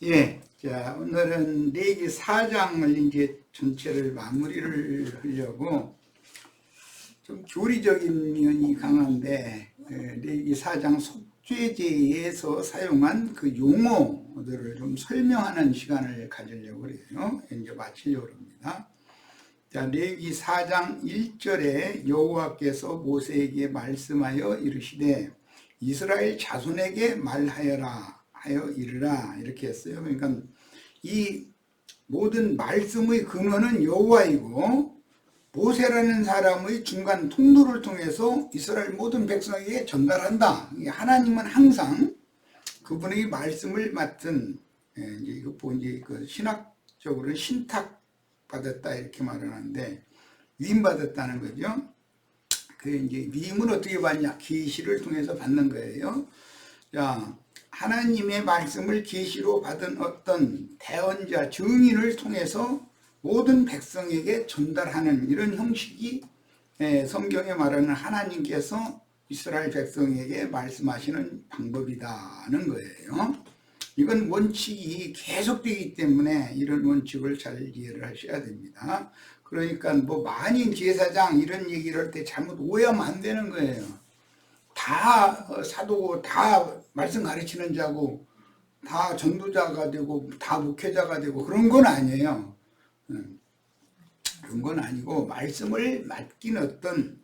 예, 자, 오늘은 레위기 4장을 이제 전체를 마무리를 하려고 좀 교리적인 면이 강한데, 레위기 4장 속죄제에서 사용한 그 용어들을 좀 설명하는 시간을 가지려고 그래요. 이제 마치려고 합니다. 자, 레위기 4장 1절에 여호와께서 모세에게 말씀하여 이르시되 이스라엘 자손에게 말하여라 하여 이르라 이렇게 했어요. 그러니까 이 모든 말씀의 근원은 여호와이고 모세라는 사람의 중간 통로를 통해서 이스라엘 모든 백성에게 전달한다. 하나님은 항상 그분의 말씀을 맡은 이제 이거 이제 그 신학적으로는 신탁 받았다 이렇게 말하는데 위임 받았다는 거죠. 그 이제 위임은 어떻게 받냐? 계시를 통해서 받는 거예요. 자, 하나님의 말씀을 계시로 받은 어떤 대언자, 증인을 통해서 모든 백성에게 전달하는 이런 형식이 성경에 말하는 하나님께서 이스라엘 백성에게 말씀하시는 방법이다는 거예요. 이건 원칙이 계속되기 때문에 이런 원칙을 잘 이해를 하셔야 됩니다. 그러니까 뭐 만인 제사장 이런 얘기를 할 때 잘못 오해하면 안 되는 거예요. 다 사도고 다 말씀 가르치는 자고 다 전도자가 되고 다 목회자가 되고 그런 건 아니에요. 그런 건 아니고 말씀을 맡긴 어떤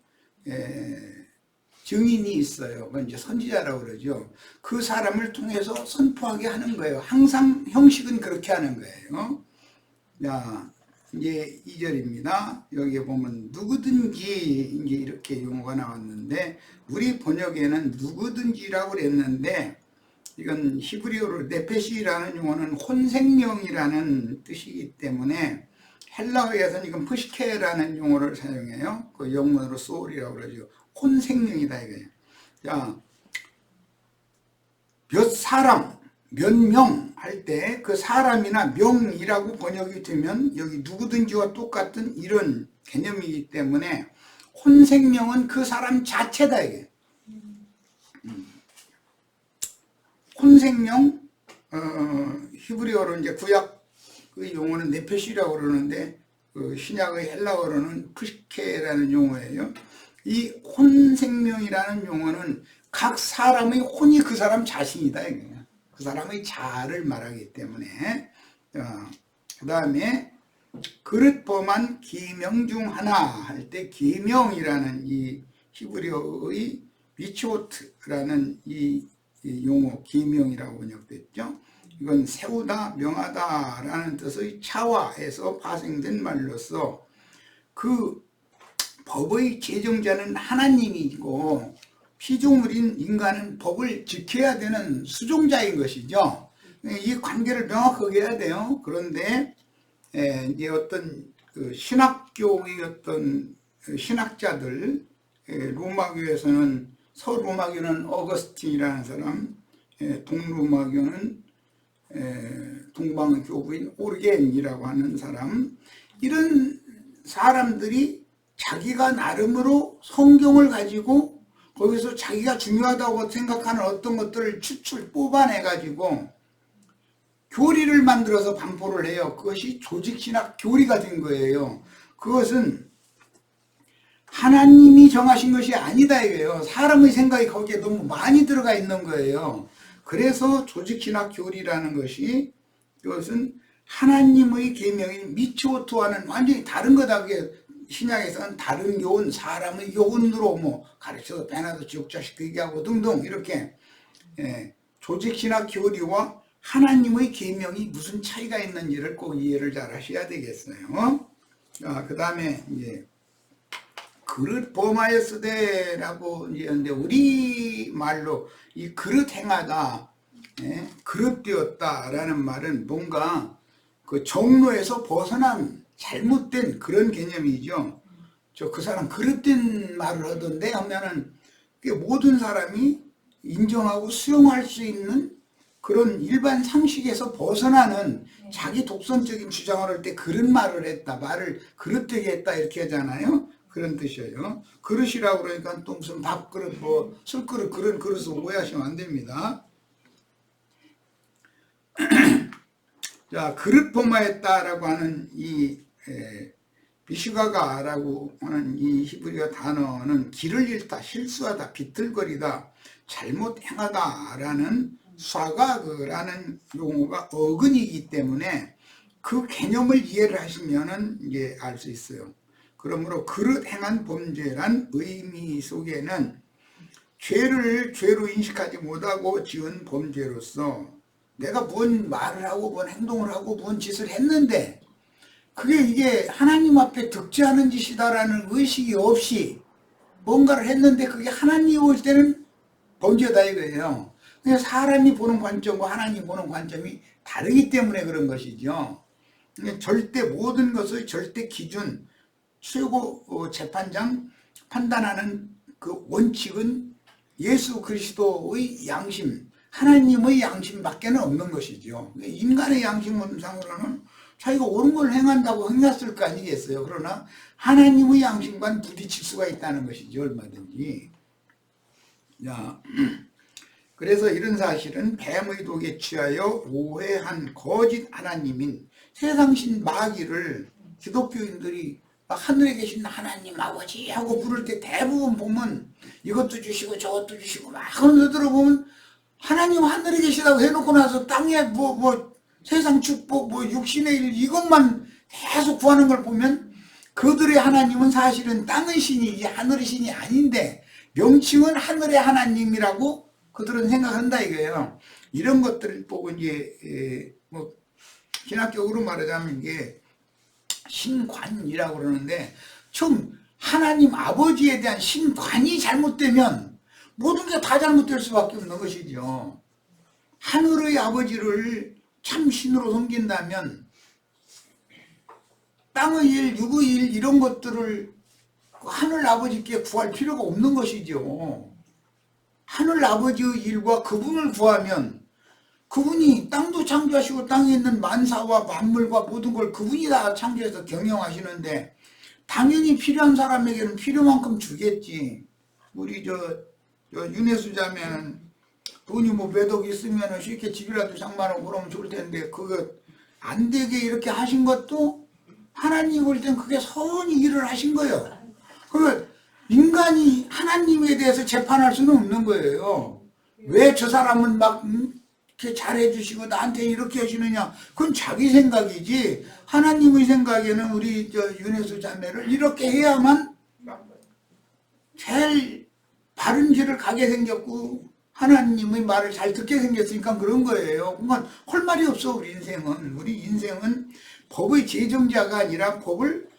증인이 있어요. 그건 이제 선지자라고 그러죠. 그 사람을 통해서 선포하게 하는 거예요. 항상 형식은 그렇게 하는 거예요. 자, 이제 2절입니다. 여기 보면 누구든지 이제 이렇게 용어가 나왔는데 우리 번역에는 누구든지라고 그랬는데 이건 히브리어로 네페시라는 용어는 혼생명이라는 뜻이기 때문에 헬라어에서는 이건 프시케라는 용어를 사용해요. 그 영문으로 소울이라고 그러죠. 혼생명이다 이거예요. 자, 몇 사람, 몇 명 할 때 그 사람이나 명이라고 번역이 되면 여기 누구든지와 똑같은 이런 개념이기 때문에 혼생명은 그 사람 자체다 이게. 혼생명, 히브리어로 이제 구약 그 용어는 네페시라고 그러는데 그 신약의 헬라어로는 프시케라는 용어예요. 이 혼생명이라는 용어는 각 사람의 혼이 그 사람 자신이다 이게. 그 사람의 자아를 말하기 때문에 그 다음에 그릇 범한 계명 중 하나 할 때 계명이라는 이 히브리어의 미츠보트라는 이 용어 계명이라고 번역됐죠. 이건 세우다 명하다 라는 뜻의 차와에서 파생된 말로서 그 법의 제정자는 하나님이고 피조물인 인간은 법을 지켜야 되는 수종자인 것이죠. 이 관계를 명확하게 해야 돼요. 그런데 이제 어떤 그 신학교의 어떤 신학자들, 로마교에서는 서로마교는 어거스틴이라는 사람, 동로마교는 동방의 교부인 오르겐이라고 하는 사람, 이런 사람들이 자기가 나름으로 성경을 가지고 거기서 자기가 중요하다고 생각하는 어떤 것들을 추출 뽑아내가지고 교리를 만들어서 반포를 해요. 그것이 조직신학 교리가 된 거예요. 그것은 하나님이 정하신 것이 아니다 이거예요. 사람의 생각이 거기에 너무 많이 들어가 있는 거예요. 그래서 조직신학 교리라는 것이 그것은 하나님의 계명인 미츠보트와는 완전히 다른 거다. 그게 신약에서는 다른 교훈, 사람의 교훈으로 뭐 가르쳐서 배나도 지옥자식 하고 등등 이렇게 조직신학 교리와 하나님의 계명이 무슨 차이가 있는지를 꼭 이해를 잘 하셔야 되겠어요. 그 다음에 이제 그릇 범하였으되라고 이제 우리 말로 이 그릇 행하다, 그릇 되었다라는 말은 뭔가 그 정로에서 벗어난 잘못된 그런 개념이죠. 그 사람 그릇된 말을 하던데 하면은 모든 사람이 인정하고 수용할 수 있는 그런 일반 상식에서 벗어나는 자기 독선적인 주장을 할 때 그런 말을 했다, 말을 그릇되게 했다 이렇게 하잖아요. 그런 뜻이에요. 그릇이라고 그러니까 또 무슨 밥그릇, 뭐 술그릇, 그런 그릇을 오해하시면 안 됩니다. 자, 그릇 범하였다라고 하는 이 비슈가가라고 하는 이 히브리어 단어는 길을 잃다, 실수하다, 비틀거리다, 잘못 행하다라는 사가그라는 용어가 어근이기 때문에 그 개념을 이해를 하시면은 이제 알 수 있어요. 그러므로 그릇 행한 범죄란 의미 속에는 죄를 죄로 인식하지 못하고 지은 범죄로서 내가 뭔 말을 하고 뭔 행동을 하고 뭔 짓을 했는데 그게 이게 하나님 앞에 득죄하는 짓이다라는 의식이 없이 뭔가를 했는데 그게 하나님 올 때는 범죄다 이거예요. 그냥 사람이 보는 관점과 하나님 보는 관점이 다르기 때문에 그런 것이죠. 절대 모든 것의 절대 기준, 최고 재판장 판단하는 그 원칙은 예수 그리스도의 양심, 하나님의 양심밖에는 없는 것이죠. 인간의 양심상으로는 자기가 옳은 걸 행한다고 행했을 거 아니겠어요. 그러나 하나님의 양심과는 부딪힐 수가 있다는 것이죠. 얼마든지. 자, 그래서 이런 사실은 뱀의 독에 취하여 오해한 거짓 하나님인 세상신 마귀를 기독교인들이 하늘에 계신 하나님 아버지 하고 부를 때 대부분 보면 이것도 주시고 저것도 주시고 막 하는 들어보면 하나님 하늘에 계시다고 해놓고 나서 땅에 뭐 세상 축복 뭐 육신의 일 이것만 계속 구하는 걸 보면 그들의 하나님은 사실은 땅의 신이지 하늘의 신이 아닌데 명칭은 하늘의 하나님이라고 그들은 생각한다 이거예요. 이런 것들을 보고 이제 뭐 신학적으로 말하자면 이게 신관이라고 그러는데 좀 하나님 아버지에 대한 신관이 잘못되면 모든 게 다 잘못될 수밖에 없는 것이죠. 하늘의 아버지를 참 신으로 섬긴다면 땅의 일, 육의 일 이런 것들을 하늘 아버지께 구할 필요가 없는 것이죠. 하늘 아버지의 일과 그분을 구하면 그분이 땅도 창조하시고 땅에 있는 만사와 만물과 모든 걸 그분이 다 창조해서 경영하시는데 당연히 필요한 사람에게는 필요만큼 주겠지. 우리 저 윤혜수 자매는 돈이 뭐 몇 억 있으면 쉽게 집이라도 장만하고 그러면 좋을 텐데 그거 안 되게 이렇게 하신 것도 하나님 볼 땐 그게 선히 일을 하신 거예요. 그러니까 인간이 하나님에 대해서 재판할 수는 없는 거예요. 왜 저 사람은 막 이렇게 잘해주시고 나한테 이렇게 하시느냐. 그건 자기 생각이지 하나님의 생각에는 우리 저 윤혜수 자매를 이렇게 해야만 제일 바른 길을 가게 생겼고 하나님의 말을 잘 듣게 생겼으니까 그런 거예요. 그러니까 할 말이 없어 우리 인생은. 우리 인생은 법의 제정자가 아니라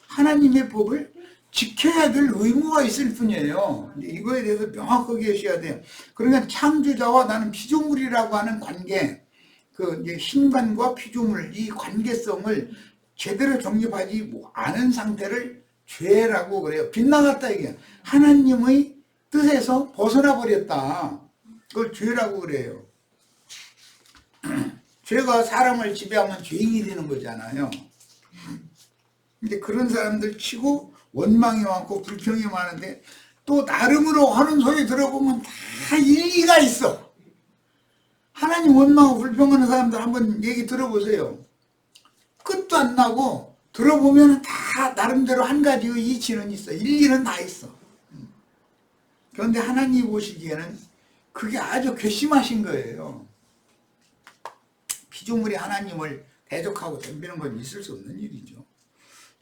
하나님의 법을 지켜야 될 의무가 있을 뿐이에요. 이거에 대해서 명확하게 하셔야 돼요. 그러니까 창조자와 나는 피조물이라고 하는 관계, 그 이제 신관과 피조물 이 관계성을 제대로 정립하지 않은 상태를 죄라고 그래요. 빗나갔다 이게 하나님의 뜻에서 벗어나 버렸다. 그걸 죄라고 그래요. 죄가 사람을 지배하면 죄인이 되는 거잖아요. 근데 그런 사람들 치고 원망이 많고 불평이 많은데 또 나름으로 하는 소리 들어보면 다 일리가 있어. 하나님 원망하고 불평하는 사람들 한번 얘기 들어보세요. 끝도 안 나고 들어보면 다 나름대로 한 가지의 이치는 있어. 일리는 다 있어. 그런데 하나님 보시기에는 그게 아주 괘씸하신 거예요. 피조물이 하나님을 대적하고 덤비는 건 있을 수 없는 일이죠.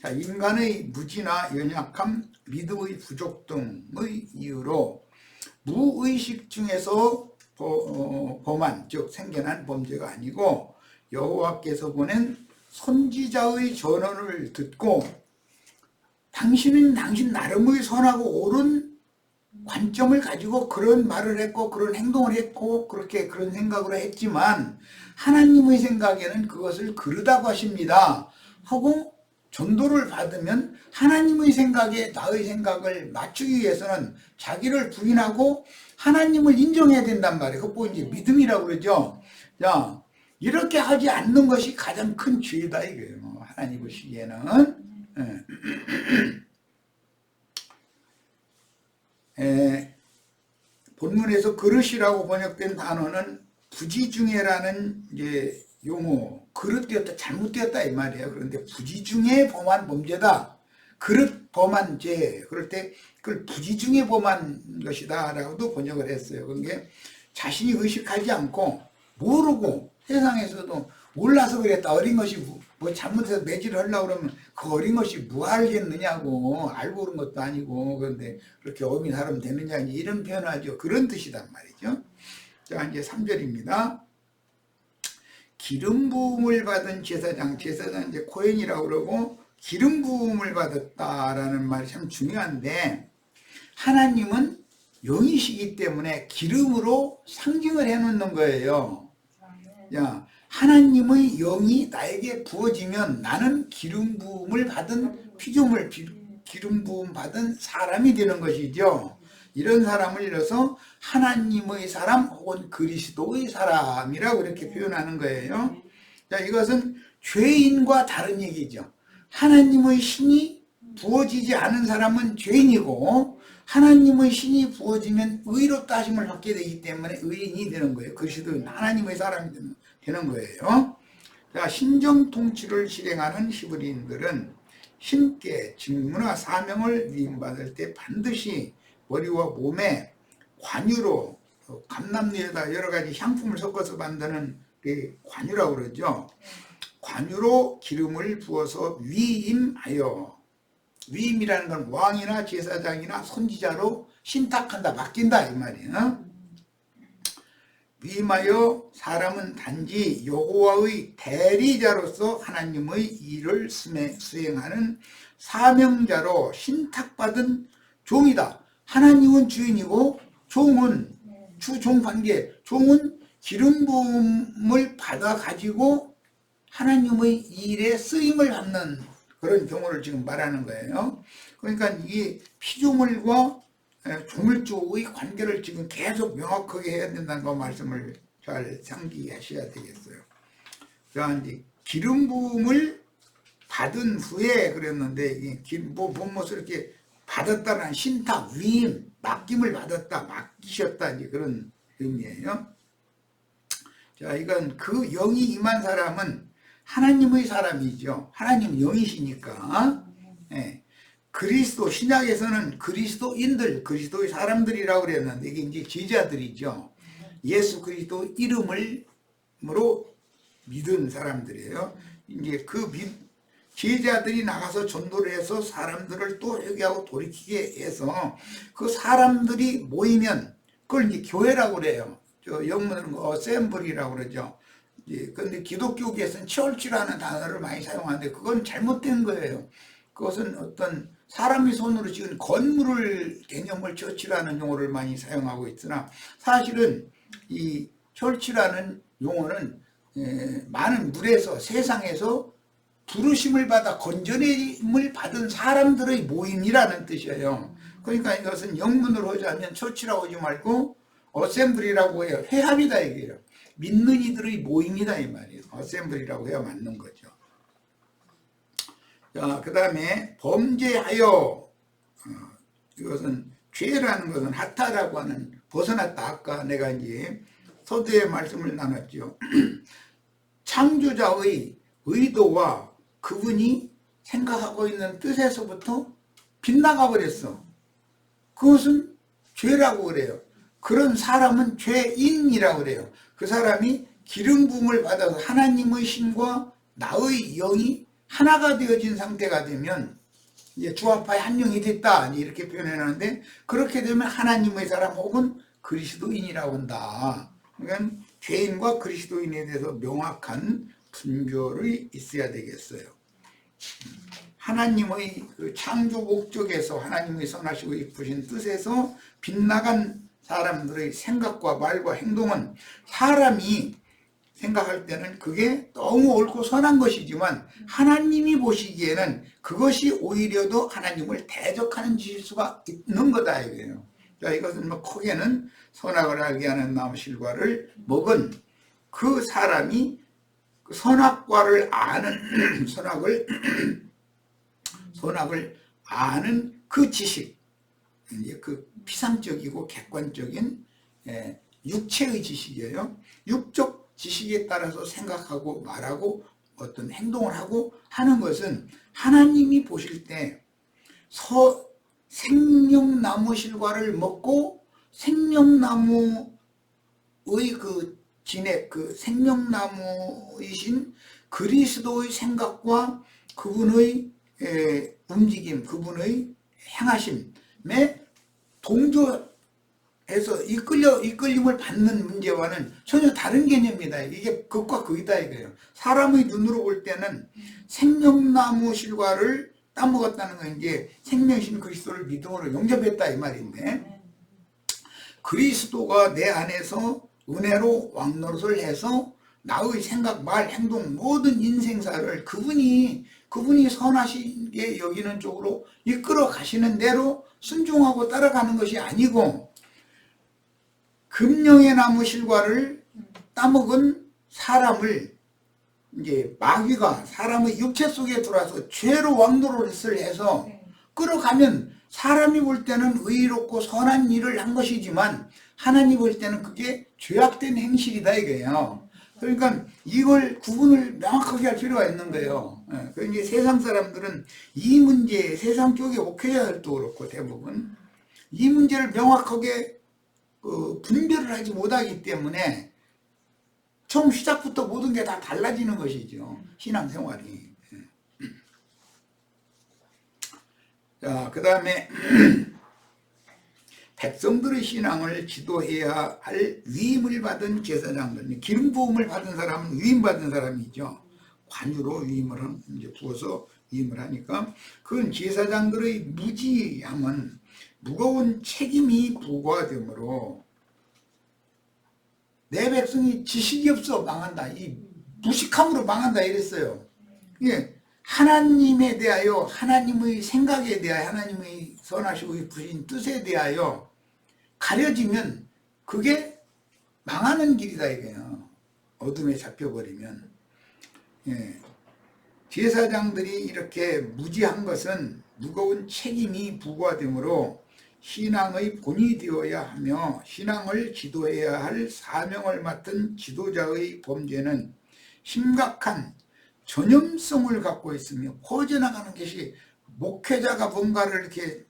자, 인간의 무지나 연약함, 믿음의 부족 등의 이유로 무의식 중에서 범한, 즉 생겨난 범죄가 아니고 여호와께서 보낸 선지자의 전언을 듣고 당신은 당신 나름의 선하고 옳은 관점을 가지고 그런 말을 했고 그런 행동을 했고 그렇게 그런 생각으로 했지만 하나님의 생각에는 그것을 그르다고 하십니다 하고 전도를 받으면 하나님의 생각에 나의 생각을 맞추기 위해서는 자기를 부인하고 하나님을 인정해야 된단 말이에요. 그거 이제 믿음이라고 그러죠. 자, 이렇게 하지 않는 것이 가장 큰 죄다 이거예요. 하나님 보시기에는. 본문에서 그릇이라고 번역된 단어는 부지중해라는 이제 용어, 그릇되었다, 잘못되었다 이 말이에요. 그런데 부지 중에 범한 범죄다. 그릇 범한 죄. 그럴 때 그걸 부지 중에 범한 것이다 라고도 번역을 했어요. 그게 자신이 의식하지 않고 모르고 세상에서도 몰라서 그랬다. 어린 것이 뭐 잘못해서 매질을 하려고 그러면 그 어린 것이 뭐 알겠느냐고. 알고 그런 것도 아니고. 그런데 그렇게 어미 사람 되느냐 이런 표현을 하죠. 그런 뜻이단 말이죠. 자, 이제 3절입니다. 기름 부음을 받은 제사장 이제 코헨이라고 그러고 기름 부음을 받았다라는 말이 참 중요한데, 하나님은 영이시기 때문에 기름으로 상징을 해놓는 거예요. 야, 하나님의 영이 나에게 부어지면 나는 기름 부음을 받은 피조물, 기름 부음 받은 사람이 되는 것이죠. 이런 사람을 이뤄서 하나님의 사람 혹은 그리스도의 사람이라고 이렇게 표현하는 거예요. 자, 이것은 죄인과 다른 얘기죠. 하나님의 신이 부어지지 않은 사람은 죄인이고, 하나님의 신이 부어지면 의롭다 하심을 받게 되기 때문에 의인이 되는 거예요. 그리스도인 하나님의 사람이 되는 거예요. 자, 신정 통치를 실행하는 히브리인들은 신께 직무나 사명을 위임받을 때 반드시 머리와 몸에 관유로, 감람류에다 여러 가지 향품을 섞어서 만드는 그 관유라고 그러죠. 관유로 기름을 부어서 위임하여, 위임이라는 건 왕이나 제사장이나 선지자로 신탁한다, 맡긴다 이 말이에요. 위임하여 사람은 단지 여호와의 대리자로서 하나님의 일을 수행하는 사명자로 신탁받은 종이다. 하나님은 주인이고 종은 주종 관계, 종은 기름 부음을 받아 가지고 하나님의 일에 쓰임을 받는 그런 경우를 지금 말하는 거예요. 그러니까 이 피조물과 조물주의 관계를 지금 계속 명확하게 해야 된다는 거 말씀을 잘 상기하셔야 되겠어요. 자, 이제 기름 부음을 받은 후에 그랬는데, 뭐 본모습 이렇게 받았다는 신탁, 위임, 맡김을 받았다, 맡기셨다, 이제 그런 의미예요. 자, 이건 그 영이 임한 사람은 하나님의 사람이죠. 하나님 영이시니까. 예. 그리스도, 신약에서는 그리스도인들, 그리스도의 사람들이라고 그랬는데, 이게 이제 제자들이죠. 예수 그리스도 이름으로 믿은 사람들이에요. 이제 그 제자들이 나가서 전도를 해서 사람들을 또 회개하고 돌이키게 해서 그 사람들이 모이면 그걸 이제 교회라고 그래요. 저 영문으로는 어셈블이라고 그러죠. 그런데 기독교계에서는 처치라는 단어를 많이 사용하는데 그건 잘못된 거예요. 그것은 어떤 사람이 손으로 지은 건물을 개념을 처치라는 용어를 많이 사용하고 있으나, 사실은 이 처치라는 용어는 많은 물에서, 세상에서 부르심을 받아 건져냄을 받은 사람들의 모임이라는 뜻이에요. 그러니까 이것은 영문으로 하자면 처치라고 하지 말고 어셈블이라고 해요. 회합이다 이게요. 믿는 이들의 모임이다 이 말이에요. 어셈블이라고 해야 맞는 거죠. 자, 그 다음에 범죄하여, 이것은 죄라는 것은 하타라고 하는, 벗어났다. 아까 내가 이제 서두에 말씀을 나눴죠. 창조자의 의도와 그분이 생각하고 있는 뜻에서부터 빗나가 버렸어. 그것은 죄라고 그래요. 그런 사람은 죄인이라고 그래요. 그 사람이 기름 부음을 받아서 하나님의 신과 나의 영이 하나가 되어진 상태가 되면 이제 주합하에 한 영이 됐다 이렇게 표현해놨는데, 그렇게 되면 하나님의 사람 혹은 그리스도인이라고 한다. 그러니까 죄인과 그리스도인에 대해서 명확한 분별이 있어야 되겠어요. 하나님의 그 창조 목적에서, 하나님의 선하시고 이쁘신 뜻에서 빗나간 사람들의 생각과 말과 행동은 사람이 생각할 때는 그게 너무 옳고 선한 것이지만 하나님이 보시기에는 그것이 오히려 더 하나님을 대적하는 짓일 수가 있는 거다 이거예요. 자, 이것은 뭐 크게는 선악을 알게 하는 나무실과를 먹은 그 사람이 선악과를 아는 선악을 아는 그 지식, 이제 그 피상적이고 객관적인 육체의 지식이에요. 육적 지식에 따라서 생각하고 말하고 어떤 행동을 하고 하는 것은 하나님이 보실 때 생명나무 실과를 먹고 생명나무의 그 진액, 그 생명나무이신 그리스도의 생각과 그분의 움직임, 그분의 행하심에 동조해서 이끌림을 받는 문제와는 전혀 다른 개념이다. 이게 극과 극이다 이거예요. 사람의 눈으로 볼 때는 생명나무 실과를 따먹었다는 건 이제 생명신 그리스도를 믿음으로 용접했다 이 말인데, 그리스도가 내 안에서 은혜로 왕노릇을 해서 나의 생각, 말, 행동 모든 인생사를 그분이 선하시게 여기는 쪽으로 이끌어 가시는 대로 순종하고 따라가는 것이 아니고, 금령의 나무 실과를 따먹은 사람을 이제 마귀가 사람의 육체 속에 들어와서 죄로 왕노릇을 해서 끌어가면 사람이 볼 때는 의롭고 선한 일을 한 것이지만 하나님 볼 때는 그게 죄악된 행실이다 이거예요. 그러니까 이걸 구분을 명확하게 할 필요가 있는 거예요. 그러니까 세상 사람들은 이 문제, 세상 쪽의 목회자들도 그렇고 대부분 이 문제를 명확하게 분별을 하지 못하기 때문에 처음 시작부터 모든 게 다 달라지는 것이죠. 신앙생활이. 자, 그 다음에 백성들의 신앙을 지도해야 할 위임을 받은 제사장들, 기름 부음을 받은 사람은 위임 받은 사람이죠. 관유로 위임을 이제 부어서 위임을 하니까 그건 제사장들의 무지함은 무거운 책임이 부과되므로 내 백성이 지식이 없어 망한다. 이 무식함으로 망한다 이랬어요. 예, 하나님에 대하여, 하나님의 생각에 대하여, 하나님의 선하시고 예쁘신 뜻에 대하여 가려지면 그게 망하는 길이다 이거예요. 어둠에 잡혀버리면. 예, 제사장들이 이렇게 무지한 것은 무거운 책임이 부과되므로 신앙의 본이 되어야 하며 신앙을 지도해야 할 사명을 맡은 지도자의 범죄는 심각한 전염성을 갖고 있으며 퍼져나가는 것이, 목회자가 뭔가를 이렇게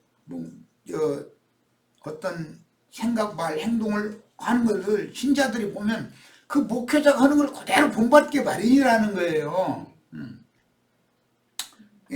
어떤 생각, 말, 행동을 하는 것을 신자들이 보면 그 목회자가 하는 걸 그대로 본받게 마련이라는 거예요.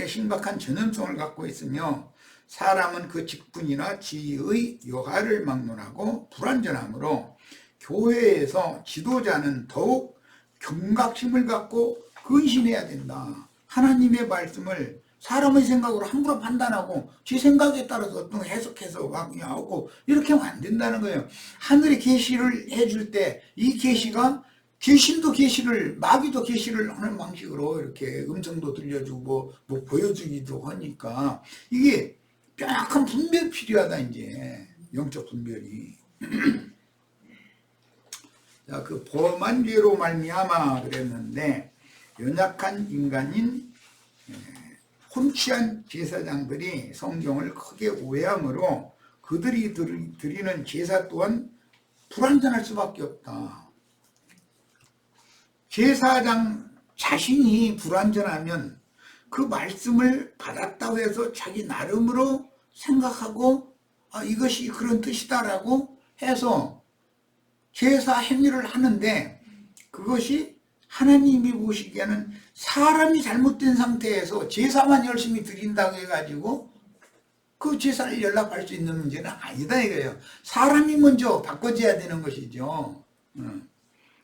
심각한 전염성을 갖고 있으며 사람은 그 직분이나 지위의 여하를 막론하고 불완전하므로 교회에서 지도자는 더욱 경각심을 갖고 근신해야 된다. 하나님의 말씀을 사람의 생각으로 함부로 판단하고 제 생각에 따라서 어떤 해석해서 하고 이렇게 하면 안 된다는 거예요. 하늘의 계시를 해줄 때 이 계시가 귀신도 계시를, 마귀도 계시를 하는 방식으로 이렇게 음성도 들려주고 뭐 보여주기도 하니까 이게 명확한 분별이 필요하다. 이제 영적 분별이. 자, 그 범한 죄로 말미암아 그랬는데 연약한 인간인 혼취한 제사장들이 성경을 크게 오해함으로 그들이 드리는 제사 또한 불완전할 수밖에 없다. 제사장 자신이 불완전하면 그 말씀을 받았다고 해서 자기 나름으로 생각하고 이것이 그런 뜻이다라고 해서 제사 행위를 하는데 그것이 하나님이 보시기에는 사람이 잘못된 상태에서 제사만 열심히 드린다고 해가지고 그 제사를 연락할 수 있는 문제는 아니다 이거예요. 사람이 먼저 바꿔줘야 되는 것이죠.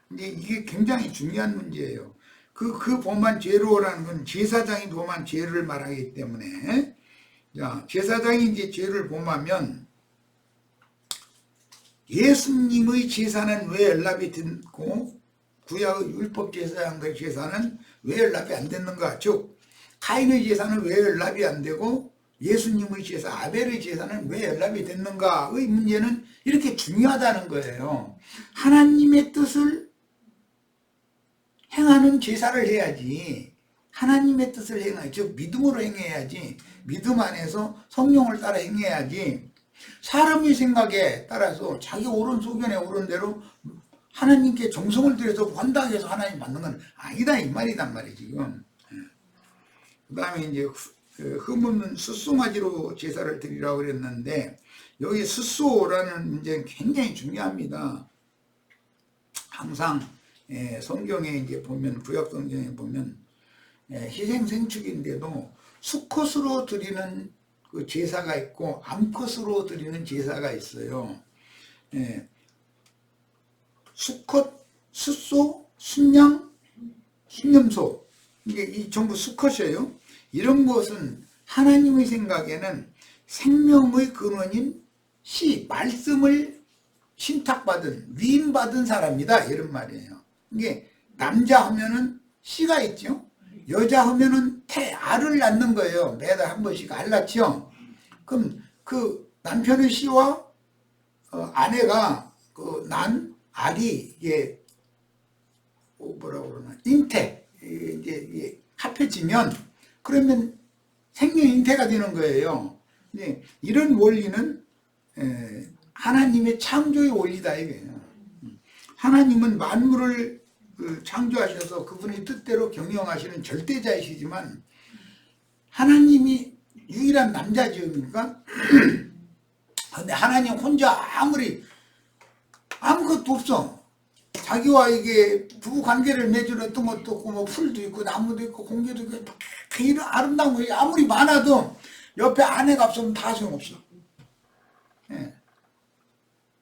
근데 이게 굉장히 중요한 문제예요. 그 범한 죄로라는 건 제사장이 범한 죄를 말하기 때문에, 자, 제사장이 이제 죄를 범하면 예수님의 제사는 왜 연락이 됐고 구약의 율법 제사장의 제사는 왜 연락이 안 됐는가? 즉 가인의 제사는 왜 연락이 안 되고 예수님의 제사, 아벨의 제사는 왜 연락이 됐는가의 문제는 이렇게 중요하다는 거예요. 하나님의 뜻을 행하는 제사를 해야지, 하나님의 뜻을 행해야지, 즉 믿음으로 행해야지, 믿음 안에서 성령을 따라 행해야지 사람의 생각에 따라서 자기 옳은 소견에 옳은 대로 하나님께 정성을 들여서 한다고 해서 하나님 받는 건 아니다 이 말이단 말이에요 지금. 그 다음에 이제 흠없는 숫소맞이로 제사를 드리라고 그랬는데 여기 숫소라는 문제는 굉장히 중요합니다. 항상 성경에 이제 보면 구약 성경에 보면 희생생축인데도 수컷으로 드리는 그 제사가 있고 암컷으로 드리는 제사가 있어요. 수컷, 숫소, 순양, 순염소 이게 이 전부 수컷이에요. 이런 것은 하나님의 생각에는 생명의 근원인 시, 말씀을 신탁받은, 위임받은 사람이다 이런 말이에요. 이게 남자 하면은 씨가 있죠. 여자 하면은 알을 낳는 거예요. 매달 한 번씩 알 낳죠. 그럼 그 남편의 씨와 아내가 그 난 알이 이게 뭐라고 그러나 잉태 이제 합해지면 그러면 생명 잉태가 되는 거예요. 이런 원리는 하나님의 창조의 원리다 이거예요. 하나님은 만물을 창조하셔서 그분의 뜻대로 경영하시는 절대자이시지만 하나님이 유일한 남자지입니까? 근데 하나님 혼자 아무리 아무것도 없어. 자기와 이게 부부 관계를 맺은 어떤 것도 없고 뭐 풀도 있고 나무도 있고 공기도 있고 이런 아름다운 것이 아무리 많아도 옆에 아내가 없으면 다 소용없어.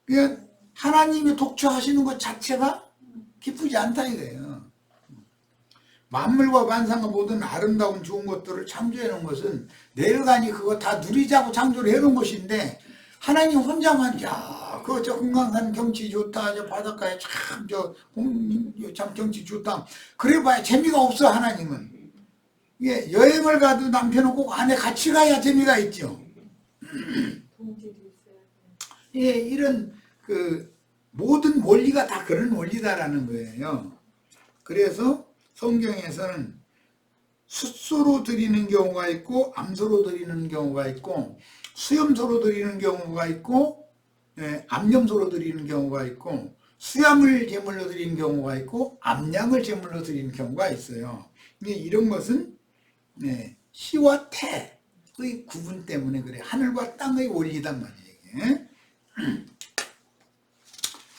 그냥 하나님이 독주하시는 것 자체가 기쁘지 않다 이거예요. 만물과 만상과 모든 아름다운 좋은 것들을 창조해 놓은 것은 내일간이 그거 다 누리자고 창조를 해 놓은 것인데 하나님 혼자만 그거 저 금강산 경치 좋다 저 바닷가에 참 경치 좋다 그래봐야 재미가 없어. 하나님은 여행을 가도 남편은 꼭 안에 같이 가야 재미가 있죠. 이런 모든 원리가 다 그런 원리다라는 거예요. 그래서 성경에서는 숫소로 드리는 경우가 있고 암소로 드리는 경우가 있고 수염소로 드리는 경우가 있고 암염소로 드리는 경우가 있고 수양을 제물로 드리는 경우가 있고 암양을 제물로 드리는 경우가 있어요. 이런 것은 시와 태의 구분 때문에 그래. 하늘과 땅의 원리단 말이에요.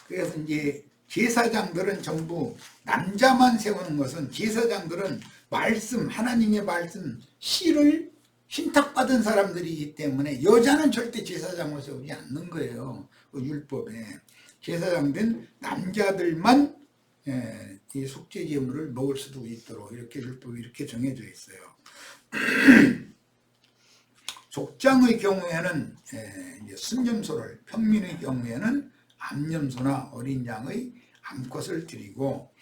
그래서 이제 제사장들은 전부 남자만 세우는 것은 제사장들은 말씀, 하나님의 말씀, 시를 신탁받은 사람들이기 때문에 여자는 절대 제사장을 세우지 않는 거예요. 그 율법에. 제사장된 남자들만 이 속죄 제물을 먹을 수도 있도록 이렇게 율법이 이렇게 정해져 있어요. 족장의 경우에는 이제 순염소를, 평민의 경우에는 암염소나 어린 양의 암컷을 드리고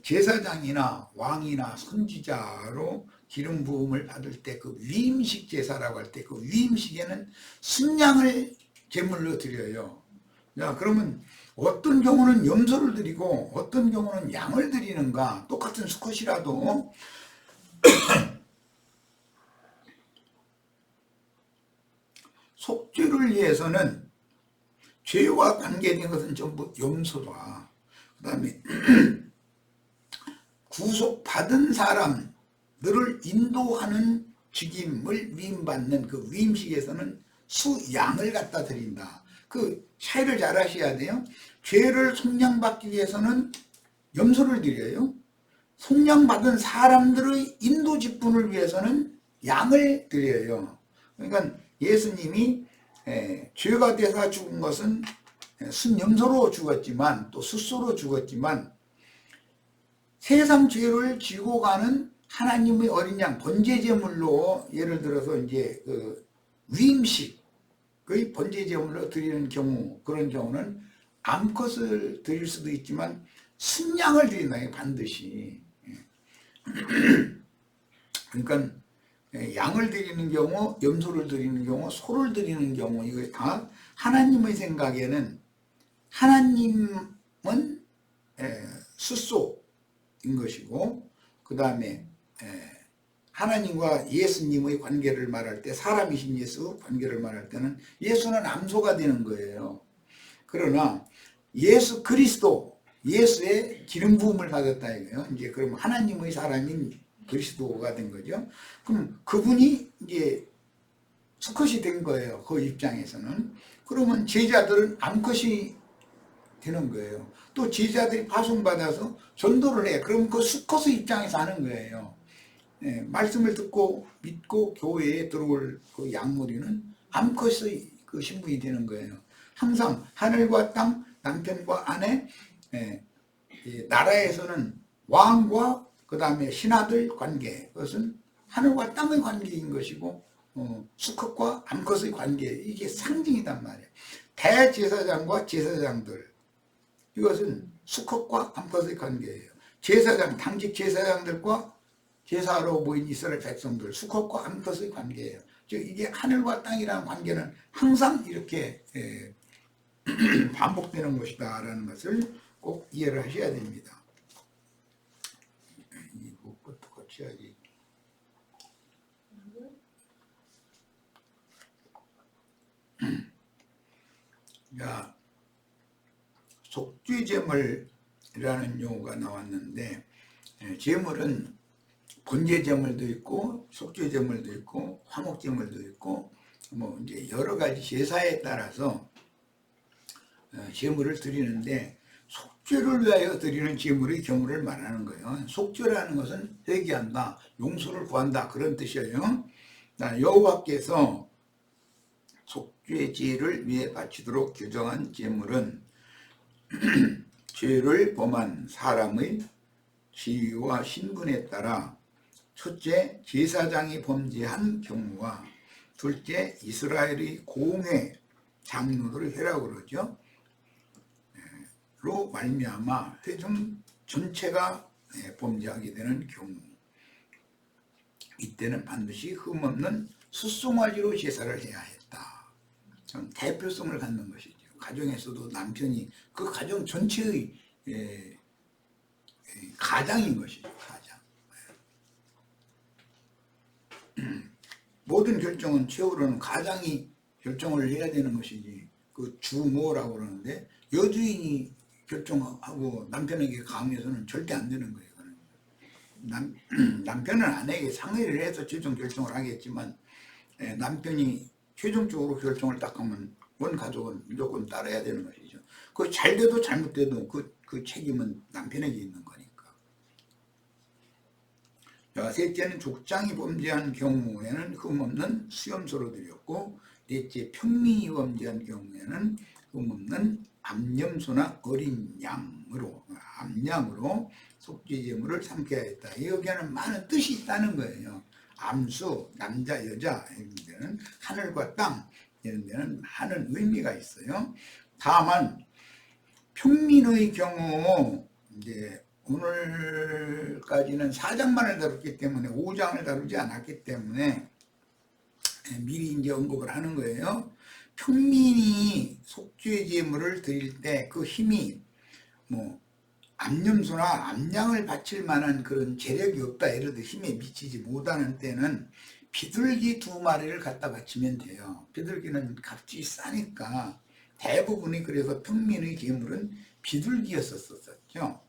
제사장이나 왕이나 선지자로 기름 부음을 받을 때 그 위임식 제사라고 할 때 그 위임식에는 순양을 제물로 드려요. 자, 그러면 어떤 경우는 염소를 드리고 어떤 경우는 양을 드리는가? 똑같은 수컷이라도 속죄를 위해서는 죄와 관계된 것은 전부 염소다. 그 다음에 구속받은 사람들을 인도하는 직임을 위임받는 그 위임식에서는 수양을 갖다 드린다. 그 차이를 잘 아셔야 돼요. 죄를 속량받기 위해서는 염소를 드려요. 속량받은 사람들의 인도 직분을 위해서는 양을 드려요. 그러니까 예수님이 죄가 돼서 죽은 것은 순염소로 죽었지만 또 숫소로 죽었지만 세상 죄를 지고 가는 하나님의 어린 양 번제제물로 예를 들어서 이제 그 위임식의 번제제물로 드리는 경우 그런 경우는 암컷을 드릴 수도 있지만 순양을 드린다 반드시. 그러니까 양을 드리는 경우, 염소를 드리는 경우, 소를 드리는 경우 이거 다 하나님의 생각에는 하나님은 숫소인 것이고 그 다음에 하나님과 예수님의 관계를 말할 때 사람이신 예수 관계를 말할 때는 예수는 암소가 되는 거예요. 그러나 예수 그리스도, 예수의 기름 부음을 받았다 이거예요. 이제 그럼 하나님의 사람인 그리스도가 된 거죠. 그럼 그분이 이제 수컷이 된 거예요. 그 입장에서는. 그러면 제자들은 암컷이 되는 거예요. 또 제자들이 파송받아서 전도를 해. 그럼 그 수컷의 입장에서 하는 거예요. 예, 말씀을 듣고 믿고 교회에 들어올 그 양무리는 암컷의 그 신분이 되는 거예요. 항상 하늘과 땅, 남편과 아내, 예, 나라에서는 왕과 그 다음에 신하들 관계, 그것은 하늘과 땅의 관계인 것이고 수컷과 암컷의 관계, 이게 상징이단 말이에요. 대제사장과 제사장들, 이것은 수컷과 암컷의 관계예요. 제사장, 당직 제사장들과 제사로 모인 이스라엘 백성들, 수컷과 암컷의 관계예요. 즉 이게 하늘과 땅이라는 관계는 항상 이렇게 반복되는 것이다 라는 것을 꼭 이해를 하셔야 됩니다. 이것부터 고쳐야지. 자, 속죄제물이라는 용어가 나왔는데, 제물은 번제제물도 있고 속죄제물도 있고 화목제물도 있고 뭐 이제 여러 가지 제사에 따라서 제물을 드리는데, 속죄를 위하여 드리는 제물의 경우를 말하는 거예요. 속죄라는 것은 회개한다, 용서를 구한다, 그런 뜻이에요. 여호와께서 속죄제를 위해 바치도록 규정한 제물은 죄를 범한 사람의 지위와 신분에 따라 첫째, 제사장이 범죄한 경우와 둘째, 이스라엘의 공회 장로들의 회라고 그러죠. 로 말미암아 회중 전체가 범죄하게 되는 경우, 이때는 반드시 흠없는 숫송아지로 제사를 해야 했다. 대표성을 갖는 것이죠. 가정에서도 남편이 그 가정 전체의 가장인 것이죠. 가장. 모든 결정은 최후로는 가장이 결정을 해야 되는 것이지, 그 주모라고 그러는데 여주인이 결정하고 남편에게 강요해서는 절대 안 되는 거예요. 남편은 아내에게 상의를 해서 최종 결정을 하겠지만, 남편이 최종적으로 결정을 딱 하면 온 가족은 무조건 따라야 되는 것이죠. 그 잘 돼도 잘못돼도 그 책임은 남편에게 있는 거니까. 자, 셋째는 족장이 범죄한 경우에는 흠없는 수염소로 드렸고, 넷째 평민이 범죄한 경우에는 흠없는 암염소나 어린 양으로, 암양으로 속죄제물을 삼켜야 했다. 여기에는 많은 뜻이 있다는 거예요. 암수, 남자, 여자, 이런 데는 하늘과 땅, 이런 데는 많은 의미가 있어요. 다만 평민의 경우, 이제 오늘까지는 4장만을 다뤘기 때문에 5장을 다루지 않았기 때문에 미리 이제 언급을 하는 거예요. 평민이 속죄제물을 드릴 때 그 힘이 뭐 암염소나 암양을 바칠 만한 그런 재력이 없다, 예를 들어 힘에 미치지 못하는 때는 비둘기 2마리를 갖다 바치면 돼요. 비둘기는 값이 싸니까 대부분이, 그래서 평민의 제물은 비둘기였었죠.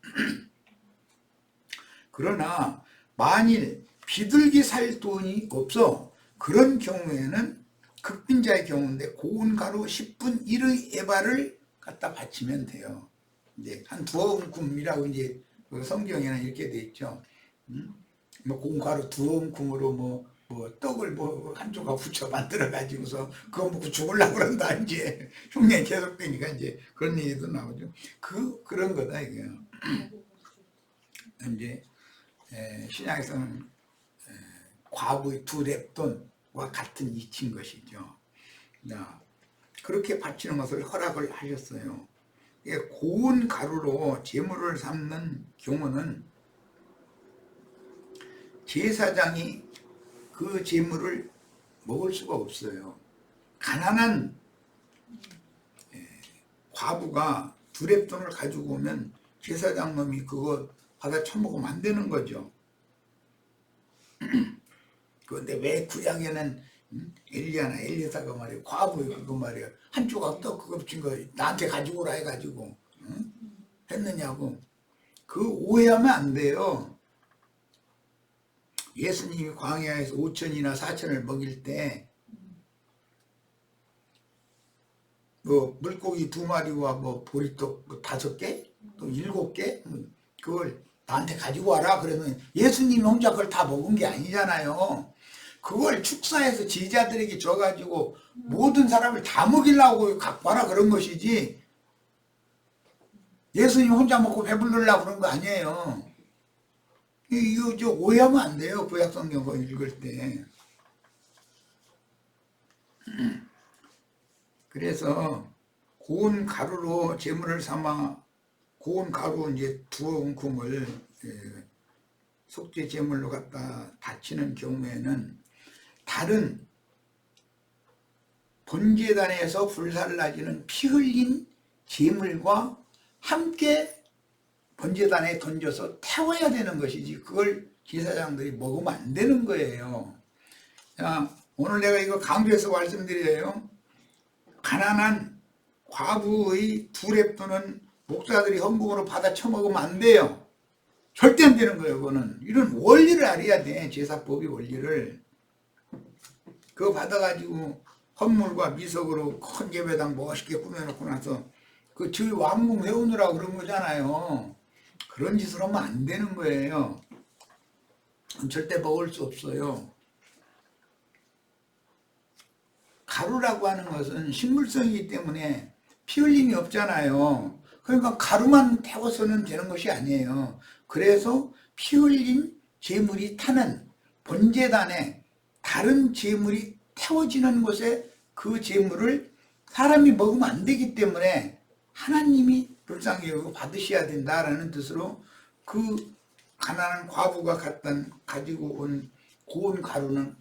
그러나 만일 비둘기 살 돈이 없어, 그런 경우에는 극빈자의 경우인데 고운 가루 10분 1의 에바를 갖다 바치면 돼요. 이제 한 두엄금이라고 이제 성경에는 이렇게 돼 있죠. 뭐 고운 가루 두엄금으로 뭐 떡을 뭐 한조각 붙여 만들어 가지고서 그거 먹고 죽으려고 그런다, 이제 흉내 계속되니까 이제 그런 얘기도 나오죠. 그런 거다 이게요. 이제 신약에서는 과부의 2렙돈과 같은 이치인 것이죠. 그렇게 바치는 것을 허락을 하셨어요. 고운 가루로 제물을 삶는 경우는 제사장이 그 제물을 먹을 수가 없어요. 가난한 과부가 2렙돈을 가지고 오면 제사장 놈이 그거 받아 처먹으면 안 되는 거죠. 그런데 왜 구약에는 엘리야나 엘리사가 말이야, 과부의 그거 말이야, 한 조각 떡 그거 붙인 거 나한테 가지고 오라 해가지고 했느냐고. 그 오해하면 안 돼요. 예수님이 광야에서 5천이나 4천을 먹일 때 뭐 물고기 2마리와 뭐 보리떡 5개, 또 7개, 그걸 나한테 가지고 와라 그러면 예수님이 혼자 그걸 다 먹은 게 아니잖아요. 그걸 축사해서 제자들에게 줘가지고 모든 사람을 다 먹이려고 갖고 와라 그런 것이지, 예수님 혼자 먹고 배부르려고 그런 거 아니에요. 이거 저 오해하면 안 돼요. 구약성경 거 읽을 때. 그래서 고운 가루로 제물을 삼아, 고운 가루 이제 2움큼을 속죄 제물로 갖다 바치는 경우에는 다른 번제단에서 불살라지는 피 흘린 제물과 함께 번제단에 던져서 태워야 되는 것이지, 그걸 제사장들이 먹으면 안 되는 거예요. 자, 오늘 내가 이거 강조해서 말씀드려요. 가난한 과부의 두랩돈은 목사들이 헌금으로 받아 처먹으면 안 돼요. 절대 안 되는 거예요. 그거는 이런 원리를 알아야 돼. 제사법의 원리를. 그거 받아가지고 헌물과 미석으로 큰 예배당 멋있게 꾸며놓고 나서 그 저희 왕궁 세우느라고 그런 거잖아요. 그런 짓을 하면 안 되는 거예요. 절대 먹을 수 없어요. 가루라고 하는 것은 식물성이기 때문에 피 흘림이 없잖아요. 그러니까 가루만 태워서는 되는 것이 아니에요. 그래서 피 흘린 제물이 타는 번제단에 다른 제물이 태워지는 곳에 그 제물을 사람이 먹으면 안 되기 때문에 하나님이 불쌍히 여기고 받으셔야 된다라는 뜻으로 그 가난한 과부가 가지고 온 고운 가루는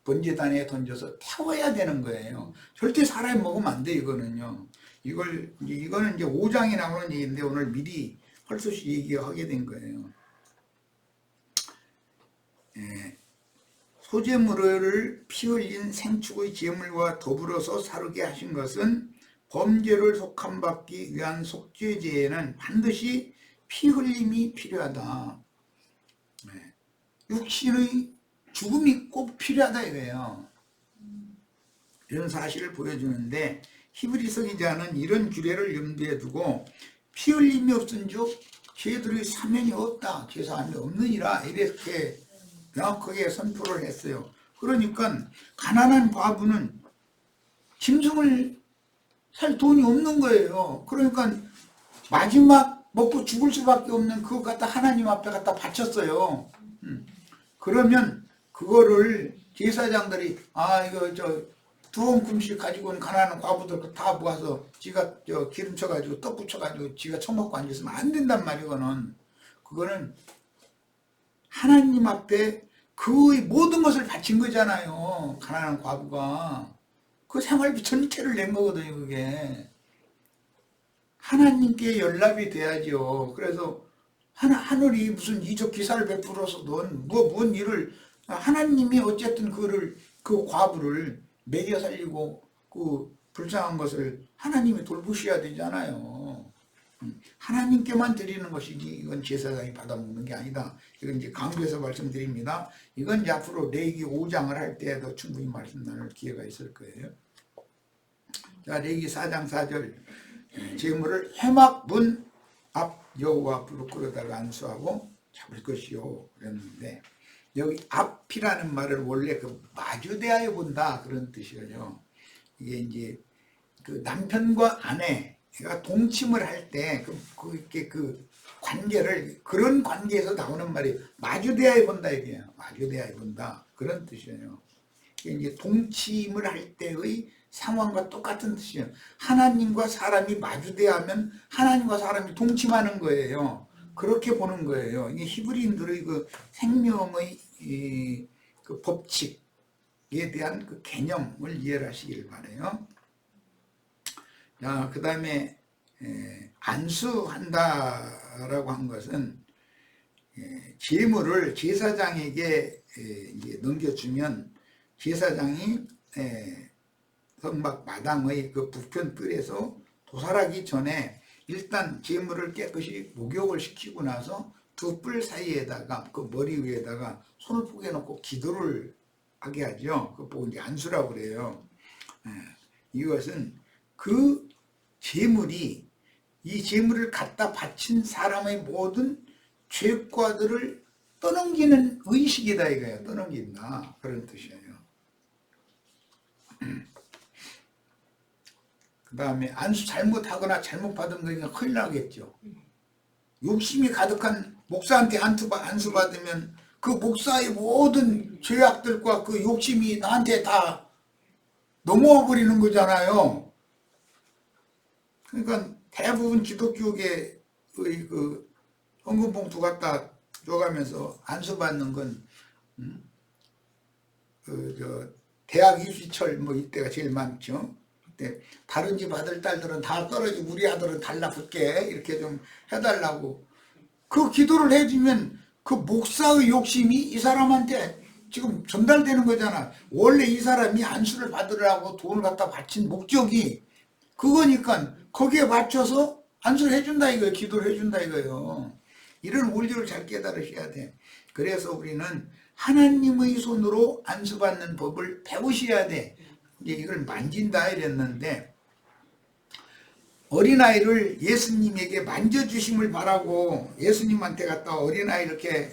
번제단에 던져서 태워야 되는 거예요. 절대 사람이 먹으면 안 돼, 이거는요. 이거는 이제 5장에 나오는 얘기인데 오늘 미리 헐소시 얘기하게 된 거예요. 소제물을 피 흘린 생축의 제물과 더불어서 사르게 하신 것은 범죄를 속함받기 위한 속죄제에는 반드시 피 흘림이 필요하다. 육신의 죽음이 꼭 필요하다 이거예요. 이런 사실을 보여주는데 히브리서 기자는 이런 규례를 염두에 두고 피 흘림이 없은즉 죄들의 사면이 없다, 죄사함이 없느니라 이렇게 명확하게 선포를 했어요. 그러니까 가난한 과부는 짐승을 살 돈이 없는 거예요. 그러니까 마지막 먹고 죽을 수밖에 없는 그거 갖다 하나님 앞에 갖다 바쳤어요. 그러면 그거를 제사장들이 이거 2움큼씩 가지고 온 가난한 과부들 다 모아서 지가 기름 쳐가지고 떡 붙여가지고 지가 처먹고 앉았으면 안 된단 말이거든. 그거는 하나님 앞에 그의 모든 것을 바친 거잖아요. 가난한 과부가 그 생활비 전체를 낸 거거든요. 그게 하나님께 연락이 돼야죠. 그래서 하늘이 무슨 이적 기사를 베풀어서든 뭔 일을, 하나님이 어쨌든 그 과부를 먹여 살리고 그 불쌍한 것을 하나님이 돌보셔야 되잖아요. 하나님께만 드리는 것이지 이건 제사장이 받아먹는 게 아니다. 이건 이제 강조해서 말씀드립니다. 이건 이제 앞으로 레위기 5장을 할 때도 충분히 말씀 나눌 기회가 있을 거예요. 자, 레위기 4장 4절, 제물을 회막 문 앞 여호와 앞으로 끌어다가 안수하고 잡을 것이요 그랬는데, 여기 앞이라는 말을 원래 그 마주대하여 본다 그런 뜻이에요. 이게 이제 그 남편과 아내가 동침을 할 때 그 관계를, 그런 관계에서 나오는 말이 마주대하여 본다 이게요. 마주대하여 본다 그런 뜻이에요. 이게 이제 동침을 할 때의 상황과 똑같은 뜻이에요. 하나님과 사람이 마주대하면 하나님과 사람이 동침하는 거예요. 그렇게 보는 거예요. 이게 히브리인들의 그 생명의 그 법칙에 대한 그 개념을 이해를 하시길 바라요. 자, 그 다음에 안수한다라고 한 것은 제물을 제사장에게 이제 넘겨주면 제사장이 성막 마당의 그 북편 뜰에서 도살하기 전에 일단 재물을 깨끗이 목욕을 시키고 나서 두 뿔 사이에다가 그 머리 위에다가 손을 포개놓고 기도를 하게 하죠. 그거 보고 이제 안수라고 그래요. 이것은 그 재물이 이 재물을 갖다 바친 사람의 모든 죄과들을 떠넘기는 의식이다 이거예요. 떠넘긴다 그런 뜻이에요. 그 다음에 안수 잘못하거나 잘못 받은 거니까 큰일 나겠죠. 욕심이 가득한 목사한테 안수 받으면 그 목사의 모든 죄악들과 그 욕심이 나한테 다 넘어와 버리는 거잖아요. 그러니까 대부분 기독교계의 그 헌금봉투 갖다 줘가면서 안수 받는 건 대학 입시철 뭐 이때가 제일 많죠. 그때 다른 집 아들 딸들은 다 떨어지고 우리 아들은 달라붙게 이렇게 좀 해달라고 그 기도를 해주면 그 목사의 욕심이 이 사람한테 지금 전달되는 거잖아. 원래 이 사람이 안수를 받으려고 돈을 갖다 바친 목적이 그거니까 거기에 맞춰서 안수를 해준다 이거예요. 기도를 해준다 이거예요. 이런 원리를 잘 깨달으셔야 돼. 그래서 우리는 하나님의 손으로 안수받는 법을 배우셔야 돼. 이제 이걸 만진다 이랬는데 어린아이를 예수님에게 만져주심을 바라고 예수님한테 갖다 어린아이 이렇게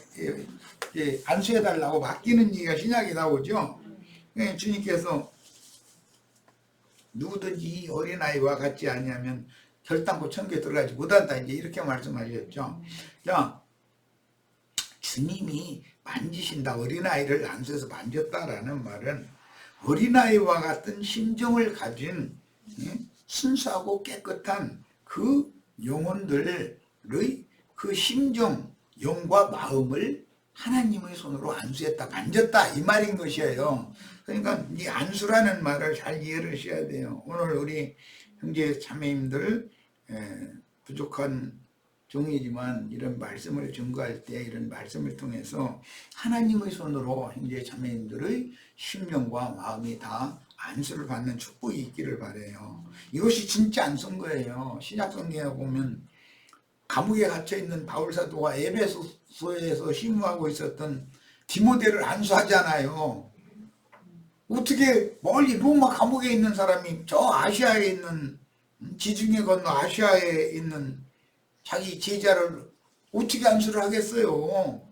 안수해달라고 맡기는 얘기가 신약에 나오죠. 주님께서 누구든지 이 어린아이와 같지 않냐면 결단코 천국에 들어가지 못한다 이제 이렇게 말씀하셨죠. 자, 주님이 만지신다 어린아이를 안수해서 만졌다라는 말은 어린아이와 같은 심정을 가진 순수하고 깨끗한 그 영혼들의 그 심정, 영과 마음을 하나님의 손으로 안수했다, 만졌다 이 말인 것이에요. 그러니까 이 안수라는 말을 잘 이해를 하셔야 돼요. 오늘 우리 형제 자매님들 부족한 종이지만 이런 말씀을 증거할 때 이런 말씀을 통해서 하나님의 손으로 형제 자매님들의 심령과 마음이 다 안수를 받는 축복이 있기를 바라요. 이것이 진짜 안수인 거예요. 신약성경에 보면 감옥에 갇혀있는 바울사도가 에베소서에서 심무하고 있었던 디모데를 안수하잖아요. 어떻게 멀리 로마 감옥에 있는 사람이 저 아시아에 있는 지중해 건너 아시아에 있는 자기 제자를 어떻게 안수를 하겠어요.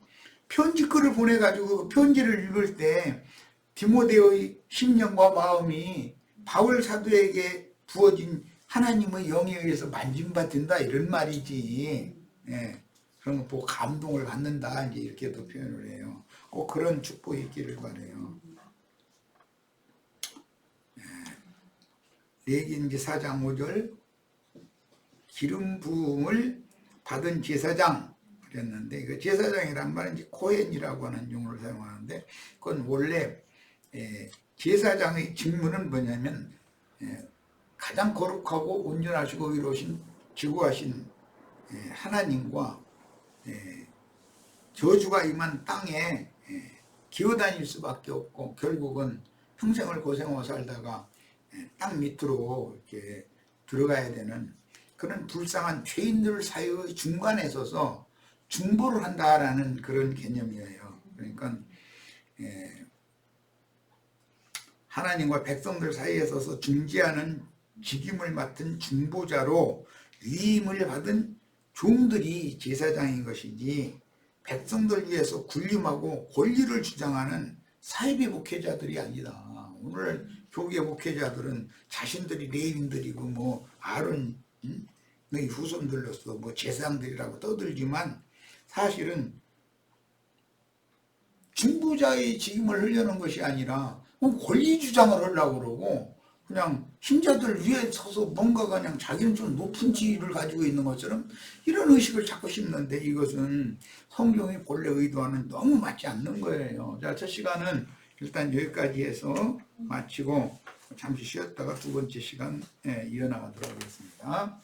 편지글을 보내가지고 편지를 읽을 때 디모데의 심령과 마음이 바울 사도에게 부어진 하나님의 영에 의해서 만짐받는다 이런 말이지. 그런 거 보고 감동을 받는다 이제 이렇게도 표현을 해요. 꼭 그런 축복이 있기를 바라요. 레위기 4장 5절 기름 부음을 받은 제사장 그랬는데 그 제사장이란 말은 이제 코헨이라고 하는 용어를 사용하는데 그건 원래 제사장의 직무는 뭐냐면 가장 거룩하고 온전하시고 의로우신 지구하신 하나님과 저주가 임한 땅에 기어다닐 수밖에 없고 결국은 평생을 고생하고 살다가 땅 밑으로 이렇게 들어가야 되는 그런 불쌍한 죄인들 사이의 중간에 서서 중보를 한다라는 그런 개념이에요. 그러니까 하나님과 백성들 사이에 서서 중재하는 직임을 맡은 중보자로 위임을 받은 종들이 제사장인 것이지 백성들 위해서 군림하고 권리를 주장하는 사이비 목회자들이 아니다. 오늘 교계 목회자들은 자신들이 레위인들이고 뭐 아론 너희 후손들로서 뭐 제사장들이라고 떠들지만 사실은 중보자의 직임을 하려는 것이 아니라 권리 주장을 하려고 그러고 그냥 신자들 위에 서서 뭔가 그냥 자기는 좀 높은 지위를 가지고 있는 것처럼 이런 의식을 자꾸 심는데 이것은 성경이 본래 의도와는 너무 맞지 않는 거예요. 자, 첫 시간은 일단 여기까지 해서 마치고 잠시 쉬었다가 두 번째 시간 이어나가도록 하겠습니다.